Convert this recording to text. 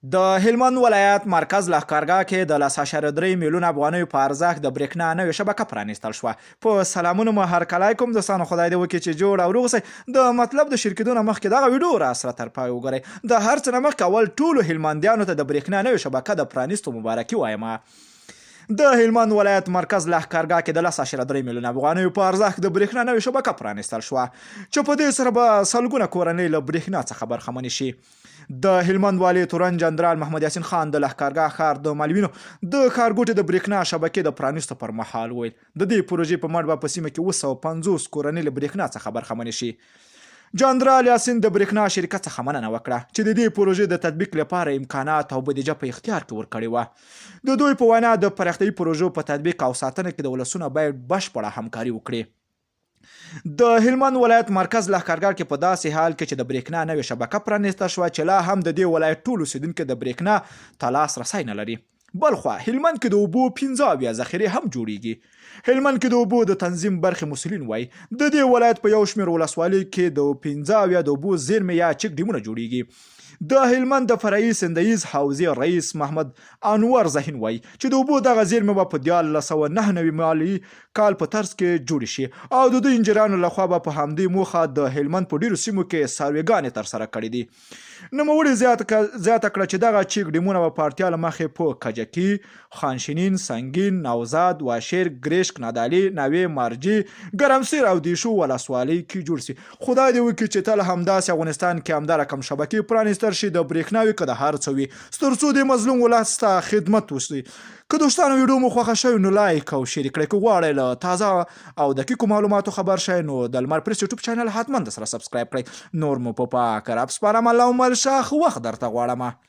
د هلمند ولایت مرکز لښکرګاه کې د 10.3 میلیونه افغانیو په ارزښت د برېښنا نوې شبکه پرانیستل شوه. په سلامونو مو هرکلی کوم دوستانو، خدای دې وکړي چې جوړ او روغ اوسئ. د مطلب د شرکتونو نه مخکې دغه ویډیو راسره تر پای وګورئ. د هر څه نه مخکې اول ټولو هلمندیانو ته د برېښنا نوې شبکه د پرانیستو مبارکي وایم. د هلمند ولایت مرکز لښکرګاه کې د 10.3 میلیونه افغانیو په ارزښت د برېښنا نوې شبکه پرانیستل شوه، چې په دې سره به سلګونه کورنۍ له برېښنا څخه برخمنې شي. د هلمند والي تورن جنرال محمد یاسین خان د لښکرګاه ښار د معلولینو د ښارګوټي د برېښنا شبکې د پرانیستو پر مهال وویل د دې پروژې په مټ به په سیمه کې 250 کورنۍ له برېښنا څخه برخمنې شي. جنرال یاسین د برېښنا شرکت څخه مننه وکړه چې د دې پروژې د تطبیق لپاره امکانات او بودیجه په اختیار کې ورکړې وه. د دوی په وینا د پراختیایي پروژو په تطبیق او ساتنه کې د ولسونه باید بشپړه همکاري وکړي. د هلمند ولایت مرکز لښکرګاه کې په داسې حال کې چې د برېښنا نوې شبکه پرانیسته شوه چې لا هم د دې ولایت ټول اوسېدونکي د برېښنا ته لاسرسی نه لري. بلخوا هلمند کې د اوبو 15 ذخیرې هم جوړیږي. هلمند کې د اوبو د تنظیم برخې مسؤلین وایي د دې ولایت په یو شمېر ولسوالیو کې د 15 د اوبو زیرمې یا چک ډیمونه جوړیږي. د هلمند د فرعي سندیز حوزې رئیس محمد انور ذهین وایي چې د اوبو دغه زیرمې به په 1999 مالي کال په طرز کې جوړې شي او د دوی انجینرانو لخوا به په همدې موخه د هلمند په ډیرو سیمو کې سروېګانې ترسره کړي دي. نوموړي زیاته کړه چې دغه چیک ډیمونه به په اړتیا له مخې په کجکي، خانشینین، سنګین، نوزاد، واشیر، ګرشک، نادعلي، ناوې، مارجې، ګرمسیر او دیشو ولسوالۍ کې جوړ سي. خدای دې وکړي چې تل همداسې افغانستان کې همدا رقم شبکې پرانیستل شي د برېښنا وي که د هر څه وي، تر څو د مظلوم ولس ته خدمت وشي. که دوستانو ویډیو مو خوښه شوې نو لایک او شیر کړئ. که غواړئ له تازه او دقیقو معلوماتو خبر شئ نو د لمر پریس یوټیوب چینل حتما د سره سبسکرایب کړئ. نور مو په پاک رب سپارم. الله مل شاخ وخت درته غواړم.